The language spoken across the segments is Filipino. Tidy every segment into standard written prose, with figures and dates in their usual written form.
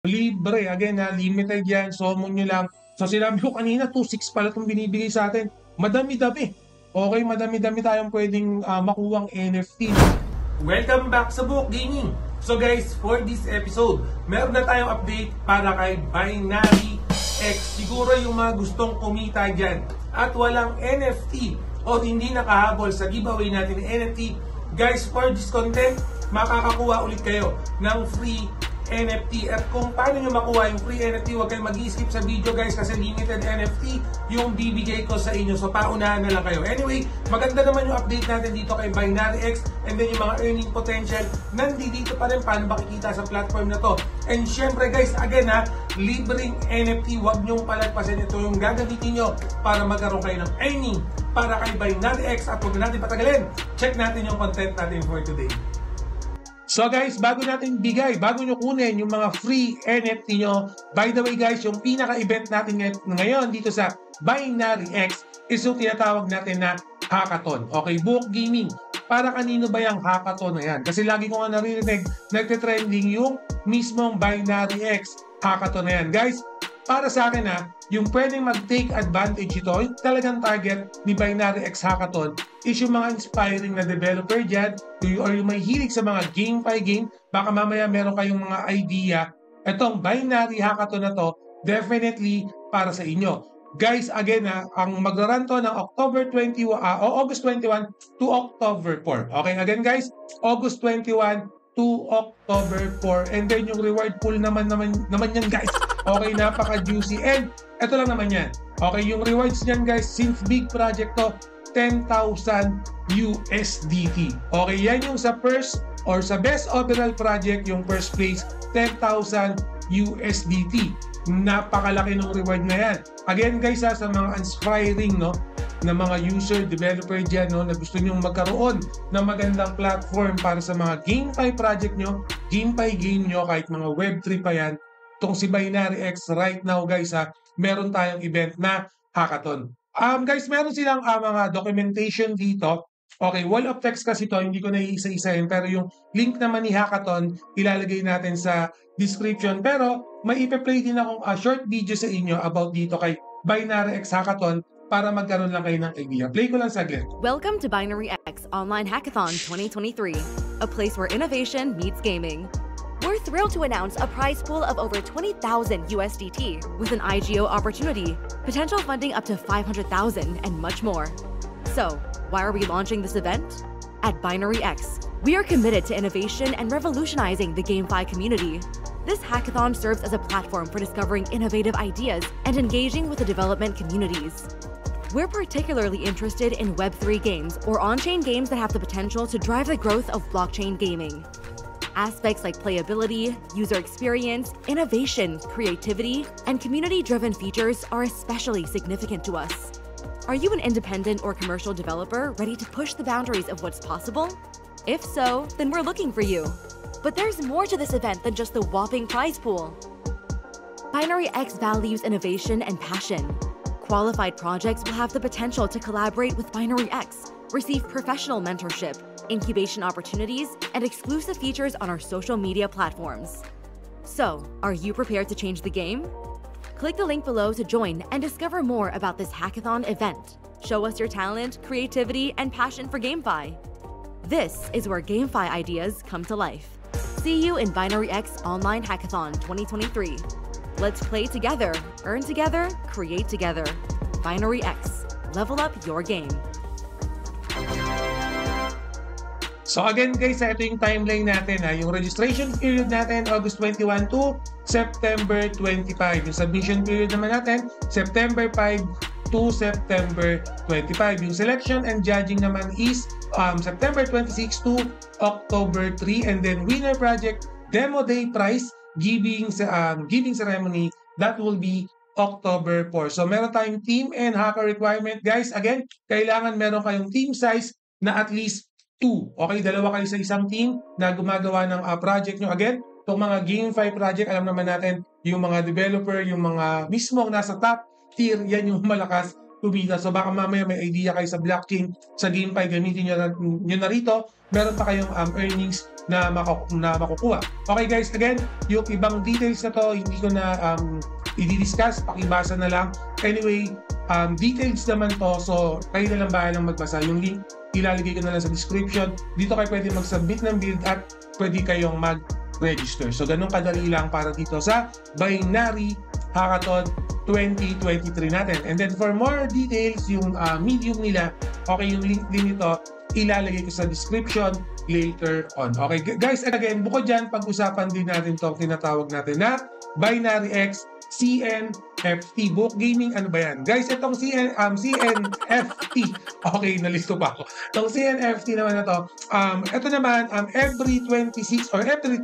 Libre, again na limited yan, summon nyo lang. So sinabi ko kanina, 2.6 pala itong binibigay sa atin. Madami-dami. Okay, madami-dami tayong pwedeng makuwang NFT. Welcome back sa Book Gaming! So guys, for this episode, meron na tayong update para kay Binary X. Siguro yung mga gustong kumita dyan at walang NFT o hindi nakahabol sa giveaway natin ng NFT. Guys, for this content, makakakuha ulit kayo ng free NFT. At kung paano nyo makuha yung free NFT, huwag kayong mag-skip sa video guys kasi limited NFT yung bibigay ko sa inyo. So paunahan na lang kayo. Anyway, maganda naman yung update natin dito kay Binary X, and then yung mga earning potential nandito pa rin paano makikita sa platform na to. And syempre guys, again libreng NFT, huwag nyong palagpasin. Ito yung gagamitin nyo para magkaroon kayo ng earning para kay Binary X. At huwag natin patagalin, check natin yung content natin for today. So guys, bago natin bago nyo kunin yung mga free NFT nyo, by the way guys, yung pinaka-event natin ngayon dito sa Binary X is yung tinatawag natin na hackathon. Okay, Book Gaming. Para kanino ba yung hackathon na yan? Kasi lagi ko nga narinig, nagte-trending yung mismong Binary X hackathon na yan. Guys, para sa akin yung pwedeng mag-take advantage ito, yung talagang target ni Binary X Hackathon is yung mga inspiring na developer dyan or yung may hilig sa mga GameFi game. Baka mamaya meron kayong mga idea. Itong Binary Hackathon na to, definitely para sa inyo. Guys, again ang magraran to ng August 21 to October 4. Okay, again guys, August 21 to October 4. And then yung reward pool naman yan guys. Okay, napaka-juicy. And ito lang naman yan. Okay, yung rewards niyan guys, since big project to, 10,000 USDT. Okay, yan yung sa first or sa best overall project, yung first place, 10,000 USDT. Napakalaki ng reward na yan. Again guys, sa mga inspiring na mga user, developer dyan na gusto nyo magkaroon ng magandang platform para sa mga GameFi project nyo, GameFi game nyo, kahit mga Web3 pa yan, itong si Binary X right now guys meron tayong event na hackathon. Guys, meron silang mga documentation dito. Okay, wall of text kasi to, hindi ko na iisa-isahin, pero yung link naman ni hackathon, ilalagay natin sa description. Pero may ipe-play din akong short video sa inyo about dito kay Binary X Hackathon para magkaroon lang kayo ng idea. Play ko lang saglit. Welcome to Binary X Online Hackathon 2023, a place where innovation meets gaming. We're thrilled to announce a prize pool of over 20,000 USDT with an IGO opportunity, potential funding up to 500,000, and much more. So, why are we launching this event? At Binary X, we are committed to innovation and revolutionizing the GameFi community. This hackathon serves as a platform for discovering innovative ideas and engaging with the development communities. We're particularly interested in Web3 games or on-chain games that have the potential to drive the growth of blockchain gaming. Aspects like playability, user experience, innovation, creativity, and community-driven features are especially significant to us. Are you an independent or commercial developer ready to push the boundaries of what's possible? If so, then we're looking for you. But there's more to this event than just the whopping prize pool. Binary X values innovation and passion. Qualified projects will have the potential to collaborate with Binary X, receive professional mentorship, incubation opportunities, and exclusive features on our social media platforms. So, are you prepared to change the game? Click the link below to join and discover more about this hackathon event. Show us your talent, creativity, and passion for GameFi. This is where GameFi ideas come to life. See you in Binary X Online Hackathon 2023. Let's play together, earn together, create together. Binary X, level up your game. So again guys, ito yung timeline natin yung registration period natin August 21 to September 25. Yung submission period naman natin September 5 to September 25. Yung selection and judging naman is September 26 to October 3, and then winner project demo day prize giving ceremony, that will be October 4. So meron tayong team and hacker requirement guys. Again, kailangan meron kayong team size na at least 2. Okay, dalawa kayo sa isang team na gumagawa ng project nyo. Again, itong mga GameFi project, alam naman natin, yung mga developer, yung mga mismong nasa top tier, yan yung malakas kumita. So baka mamaya may idea kayo sa blockchain, sa GameFi, gamitin nyo na rito. Meron pa kayong earnings na makukuha. Okay guys, again, yung ibang details na to, hindi ko na i-discuss, pakibasa na lang. Anyway, details naman to, so kayo na lang bahalang magbasa. Yung link, ilalagay ko na lang sa description. Dito kayo pwede mag-submit ng build at pwede kayong mag-register. So ganun kadali lang para dito sa Binary Hackathon 2023 natin. And then for more details, yung Medium nila, okay, yung link din ito, ilalagay ko sa description later on. Okay, guys, again, bukod dyan, pag-usapan din natin itong tinatawag natin na Binary X CNFT. Book Gaming, ano ba yan? Guys, itong CNFT, okay, nalisto pa ako. Itong CNFT naman na to, ito naman, every 26 or every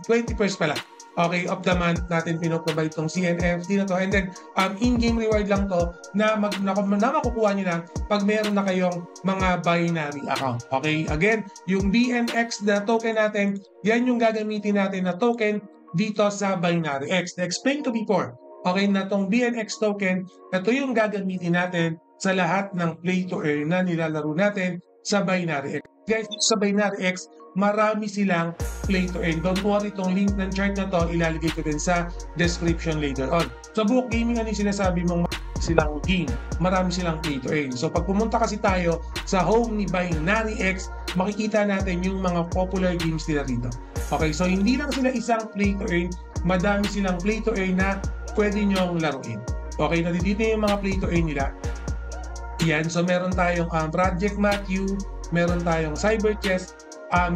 21st pala, okay, of the month natin pinoprovide itong CNFT na to. And then, in-game reward lang to na makukuha nyo lang pag meron na kayong mga binary account. Okay, again, yung BNX na token natin, yan yung gagamitin natin na token dito sa Binary X. Na-explain to before, okay, na itong BNX token, ito yung gagamitin natin sa lahat ng play to earn na nilalaro natin sa Binary X. Guys, sa Binary X, marami silang play to earn. Don't worry, itong link ng chart na to, ilalagay ko din sa description later on. Sa Book Gaming, ano yung sinasabi mong silang game? Marami silang play to earn. So pag pumunta kasi tayo sa home ni Binary X, makikita natin yung mga popular games nila rito. Okay, so hindi lang sila isang play to earn, madami silang play to earn na pwede nyong laruin. Okay, nandito yung mga play to earn nila. Yan, so meron tayong Project Matthew, meron tayong Cyber Chess,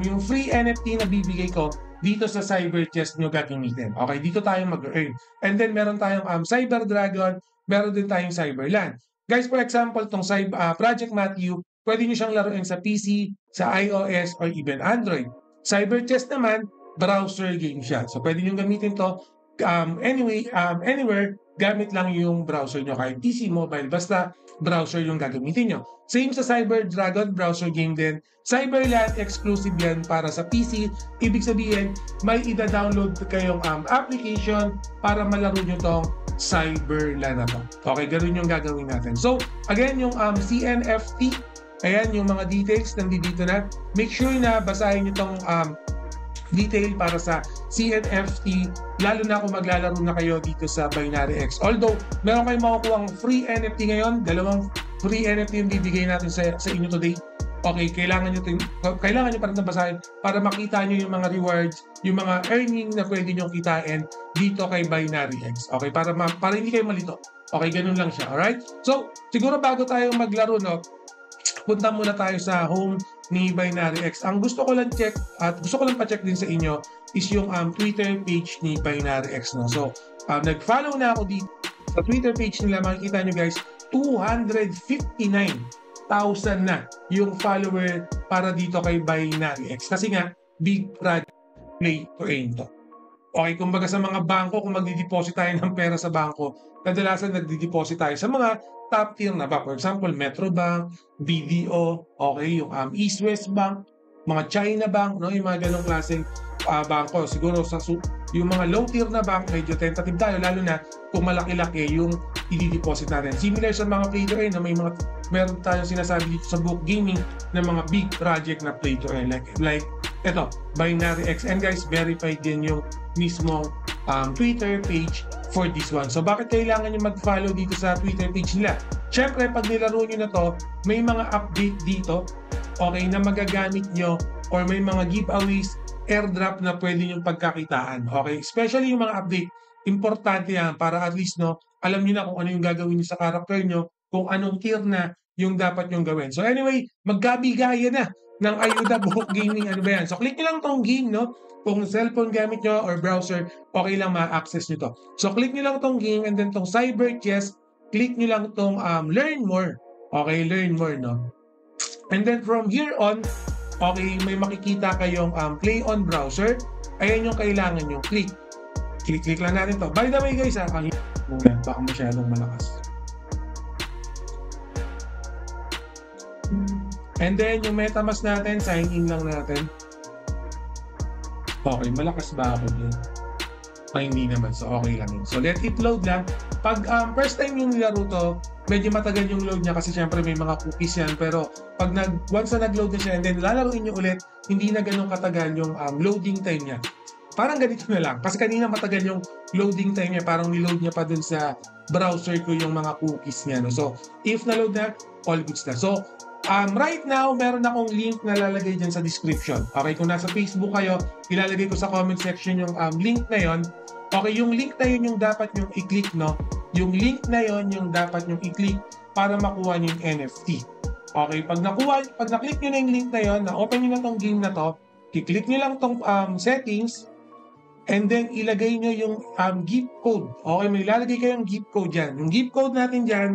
yung free NFT na bibigay ko dito sa Cyber Chess nyo gagamitin. Okay, dito tayo mag-earn. And then meron tayong Cyber Dragon, meron din tayong Cyberland. Guys, for example, itong Project Matthew, pwede nyo siyang laruin sa PC, sa iOS, or even Android. Cyber Chess naman, browser game siya. So pwede nyo gamitin to anywhere, gamit lang yung browser nyo, kahit PC, mobile, basta browser yung gagamitin nyo. Same sa Cyber Dragon, browser game din. Cyberland, exclusive yan para sa PC. Ibig sabihin, may ida-download kayong application para malaro nyo tong Cyberland na to. Okay, ganun yung gagawin natin. So, again, yung CNFT, ayan yung mga details nandito na. Make sure na basahin nyo tong detail para sa CNFT, lalo na kung maglalaro na kayo dito sa Binary X. Although, meron kayong makukuha free NFT ngayon, 2 free NFT yung bibigay natin sa inyo today. Okay, kailangan nyo pa rin basahin para makita nyo yung mga rewards, yung mga earning na pwede nyo kitain dito kay Binary X. Okay, para hindi kayo malito. Okay, ganun lang siya. Alright? So, siguro bago tayo maglaro, no, punta muna tayo sa home ni Binary X. Ang gusto ko lang check at gusto ko lang pa-check din sa inyo is yung Twitter page ni Binary X. No? So, nag-follow na ako dito sa Twitter page nila. Makikita nyo guys, 259,000 na yung follower para dito kay Binary X. Kasi nga, big project play to earn to. Okay, kumbaga sa mga bangko, kung magdi-deposit tayo ng pera sa bangko, kadalasan nagdi-deposit tayo sa mga top tier na ba. For example, Metro Bank, BDO, okay, yung East West Bank, mga China Bank, no, yung mga ganong klaseng bangko. Siguro yung mga low tier na bank, medyo tentative tayo, lalo na kung malaki-laki yung i-deposit natin. Similar sa mga play to earn, na meron tayong sinasabi dito sa Book Gaming na mga big project na play to earn. Like ito, Binary X. And guys, verified din yung mismong Twitter page for this one. So bakit kailangan nyo mag-follow dito sa Twitter page nila? Siyempre, pag nilaro nyo na to, may mga update dito, okay, na magagamit nyo, or may mga giveaways, airdrop na pwede nyo pagkakitaan. Okay, especially yung mga update, importante yan para at least, no, alam nyo na kung ano yung gagawin nyo sa character nyo, kung anong tier na yung dapat nyong gawin. So anyway, magkabigaya na ng ayuda Book Gaming. Ano ba yan? So click nyo lang tong game, no? Kung cellphone gamit nyo or browser, okay lang ma-access nyo to. So click nyo lang tong game, and then tong Cyber Chess, click nyo lang tong Learn More. Okay, Learn More, no? And then from here on, okay, may makikita kayong Play on Browser. Ayan yung kailangan nyo click. Click lang natin to. By the way guys, baka masyadong malakas. And then yung MetaMask natin, sign in lang natin. Okay, malakas ba ako din? Ay, hindi naman. So, okay lang yun. So, let it load lang. Pag first time yung nilaro to, medyo matagal yung load niya kasi syempre may mga cookies yan. Pero pag once na nag-load na siya and then lalaroin nyo ulit, hindi na ganun katagal yung loading time niya. Parang ganito na lang. Kasi kanina matagal yung loading time niya. Parang niload niya pa dun sa browser ko yung mga cookies niya. No? So, if na-load na, all goods na. So, right now, meron akong link na lalagay dyan sa description. Okay, kung nasa Facebook kayo, ilalagay ko sa comment section yung link na yon. Okay, yung link na yun yung dapat yung i-click, no? Yung link na yun yung dapat yung i-click para makuha nyo yung NFT. Okay, pag na-click nyo na yung link na yun, na-open nyo na tong game na to, i-click nyo lang tong settings, and then ilagay nyo yung gift code. Okay, may ilalagay kayong gift code dyan. Yung gift code natin dyan,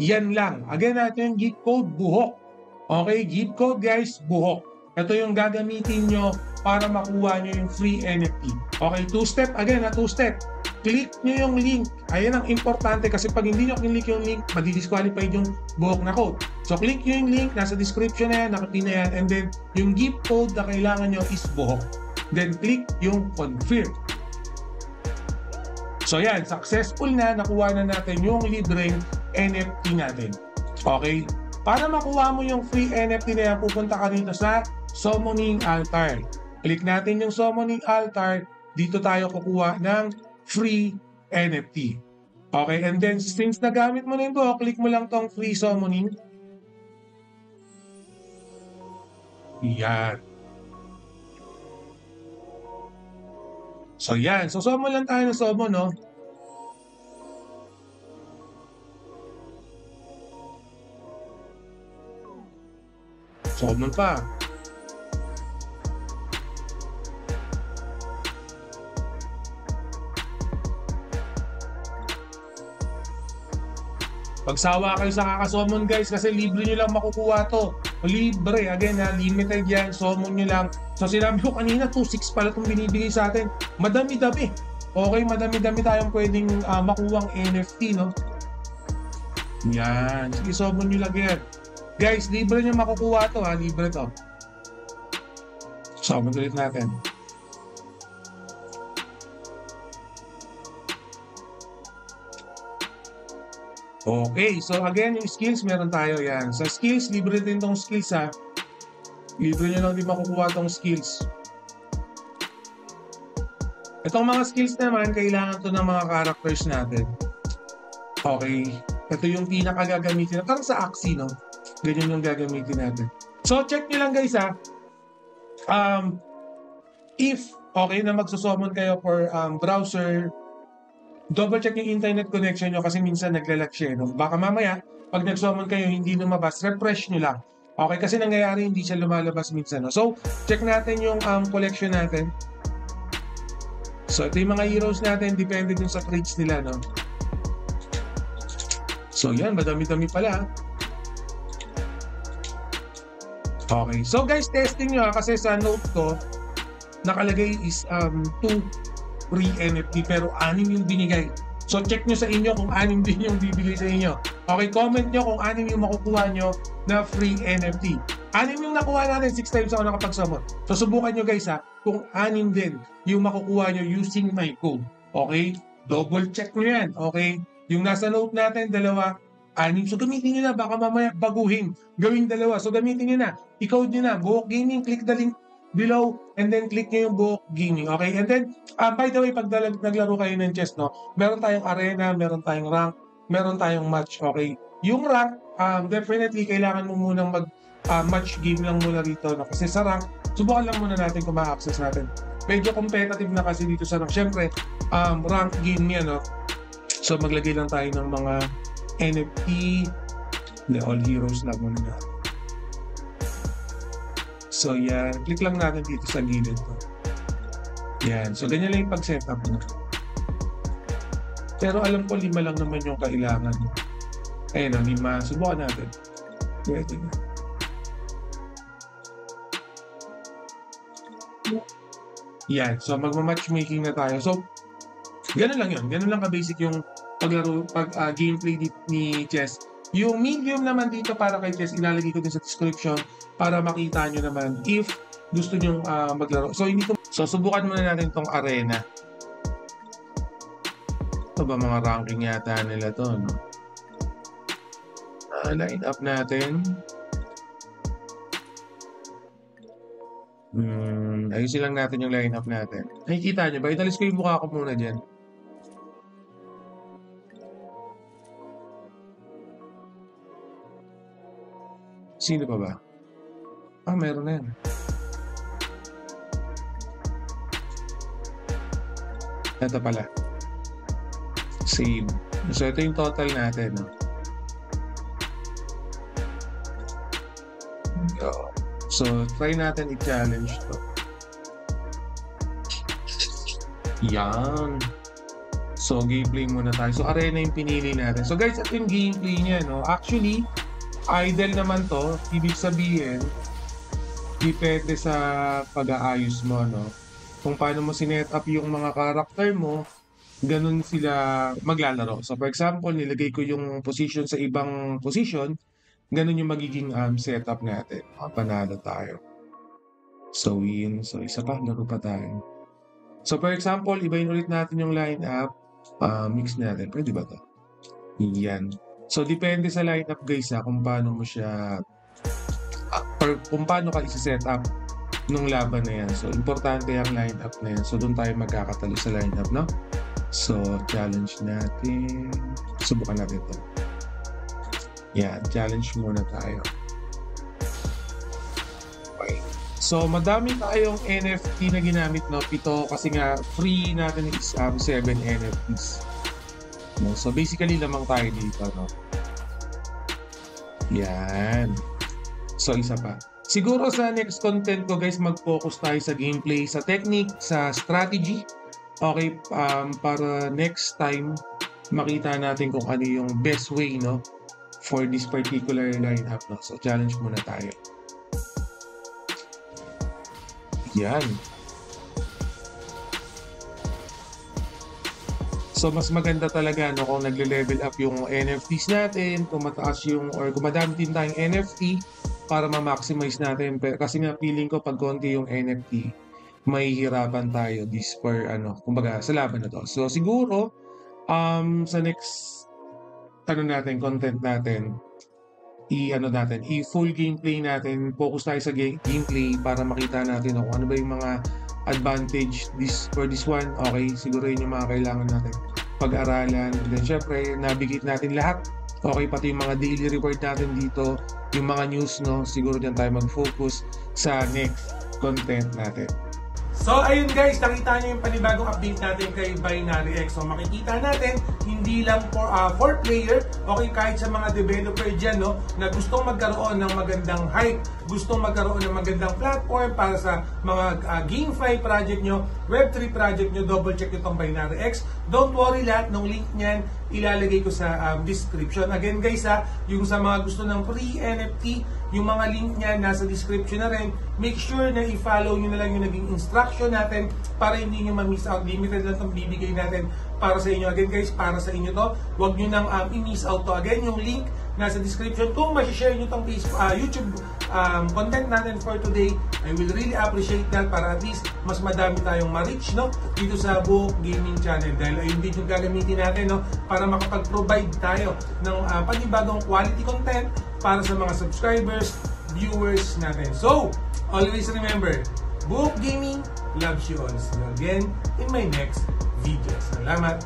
yan lang. Again, natin yung gift code, buhok. Okay, gift code guys, buhok. Ito yung gagamitin nyo para makuha nyo yung free NFT. Okay, two-step. Again, two-step. Click nyo yung link. Ayan ang importante kasi pag hindi nyo click yung link, madi-disqualified yung buhok na code. So, click nyo yung link. Nasa description na yan, nakapin na yan. And then, yung gift code na kailangan nyo is buhok. Then, click yung confirm. So, yan. Successful na. Nakuha na natin yung libreng NFT natin. Okay? Para makuha mo yung free NFT na yan, pupunta ka dito sa Summoning Altar. Click natin yung Summoning Altar. Dito tayo kukuha ng free NFT. Okay? And then, since nagamit mo na ito, click mo lang tong free summoning. Yan. So, yan. So, summon lang tayo ng summon, no? Summon pa. Pagsawa kayo sa kakasummon guys kasi libre nyo lang makukuha to. Libre. Again ha, limited yan. Summon nyo lang. So sinabi ko kanina, 2.6 pala itong binibigay sa atin. Madami-dami. Okay, madami-dami tayong pwedeng makuwang NFT, no? Yan. Sige, summon nyo lang yan. Guys, libre nyo makukuha to ha. Libre to. Summon ulit natin. Okay, so again, yung skills, meron tayo yan. Sa skills, libre din tong skills ha. Libre nyo lang din makukuha tong skills. Itong mga skills naman, kailangan to ng mga characters natin. Okay, ito yung pinakagagamitin. Parang sa Axie, no? Ganyan yung gagamitin natin. So, check nyo lang guys ha. If, okay na magsusummon kayo for browser, double check yung internet connection nyo kasi minsan naglalag siya. No? Baka mamaya, pag nag-summon kayo, hindi lumabas, refresh nyo lang. Okay, kasi nangyayari, hindi siya lumalabas minsan. No? So, check natin yung collection natin. So, ito yung mga heroes natin, depende dun sa traits nila. No? So, yan, madami-dami pala. Okay, so guys, testing nyo kasi sa note ko, nakalagay is 2 free NFT pero 6 yung binigay. So check nyo sa inyo kung 6 din yung bibigay sa inyo. Okay, comment nyo kung 6 yung makukuha nyo na free NFT. 6 yung nakuha natin, 6 times ako nakapag-summon. So subukan nyo guys ha, kung 6 din yung makukuha nyo using my code. Okay, double check nyo yan. Okay, yung nasa note natin, 2, 6. So gamitin nyo na, baka mamaya baguhin. Gawing 2. So gamitin nyo na. I-code nyo na. Buhok Gaming, click the link below and then click nyo yung Buhok Gaming. Okay? And then, by the way, pag naglaro kayo ng chess, no, meron tayong arena, meron tayong rank, meron tayong match. Okay? Yung rank, definitely, kailangan mo munang mag-match game lang muna rito. No? Kasi sa rank, subukan lang muna natin kung ma-access natin. Medyo competitive na kasi dito sa rank. Siyempre, rank game yan, no? So, maglagay lang tayo ng mga NFT, all heroes lang muna na. So, yan. Click lang natin dito sa gilid to. Yan. So, ganyan lang yung pag-setup mo. Pero alam ko, 5 lang naman yung kailangan. Ayun, 5. Subukan natin. Pwede na. Yan. So, magma-matchmaking na tayo. So, ganun lang yun. Ganun lang ka-basic yung paglaro, gameplay ni chess. Yung medium naman dito para kay chess, ilalagay ko din sa description para makita nyo naman if gusto nyo maglaro. So, subukan muna natin tong arena. Ito ba mga ranking yata nila to, no? Line up natin. Ayusin lang natin yung line up natin. Nakikita nyo ba? Italis ko yung mukha ko muna dyan. Sino pa ba? Meron na yan. Ito pala. Save. So, ito yung total natin. No? So, try natin i-challenge to. Yan. So, gameplay muna tayo. So, arena yung pinili natin. So, guys, ito yung gameplay niya, no? Actually, idle naman to. Ibig sabihin, depende sa pag-aayos mo, no? Kung paano mo sinet up yung mga karakter mo, ganun sila maglalaro. So, for example, nilagay ko yung position sa ibang position, ganun yung magiging setup natin. Panalo tayo. So, win. So, isa pa. Laro pa tayo. So, for example, ibayin ulit natin yung lineup. Mix natin. Pwede ba ito? Yan. So, depende sa lineup, guys, kung paano mo siya or kung paano ka isi-set up nung laban na yan. So, importante yung lineup na yan. So, doon tayo magkakatalo sa lineup, no? So, challenge natin. Subukan natin ito. Yan, challenge muna tayo. Okay. So, madami tayong NFT na ginamit, no? 7 kasi nga free natin is 7 NFTs. No? So, basically lamang tayo dito, no? Yan. So, isa pa. Siguro sa next content ko, guys, mag-focus tayo sa gameplay, sa technique, sa strategy. Okay, para next time makita natin kung ano yung best way, no? For this particular lineup, no? So, challenge muna tayo. Yan. So, mas maganda talaga, no, kung nagle-level up yung NFTs natin, kung mataas yung, or kung madami din tayong NFT para ma-maximize natin. Kasi nga, feeling ko, pag konti yung NFT, mahihirapan tayo this for, kumbaga, sa laban na to. So, siguro, sa next content natin, i-full gameplay natin, focus tayo sa gameplay para makita natin kung ano ba yung mga advantage for this one. Okay, siguro yun yung mga kailangan natin pag-aralan. And then, syempre, nabigit natin lahat. Okay, pati yung mga daily reward natin dito, yung mga news, no? Siguro dyan tayo mag-focus sa next content natin. So, ayun guys, nakita nyo yung panibagong update natin kay Binary X. So, makikita natin, hindi lang for player, okay, kahit sa mga developer dyan, no, na gustong magkaroon ng magandang hype, gustong magkaroon ng magandang platform para sa mga GameFi project nyo, Web3 project nyo, double check itong Binary X. Don't worry, lahat ng link nyan, ilalagay ko sa description. Again guys, yung sa mga gusto ng free NFT, yung mga link niya nasa description na rin. Make sure na i-follow nyo na lang yung naging instruction natin para hindi nyo ma-miss out. Limited lang itong bibigay natin para sa inyo. Again guys, para sa inyo to. Huwag nyo nang i-miss out to. Again, yung link nasa description. Kung ma-share nyo itong YouTube content natin for today, I will really appreciate that para at least mas madami tayong ma-reach, no, dito sa Buhok Gaming Channel. Dahil ayun din yung gagamitin natin, no, para makapag-provide tayo ng panibagong quality content para sa mga subscribers, viewers natin. So, always remember, Buhok Gaming loves you all. See you again in my next video. Salamat!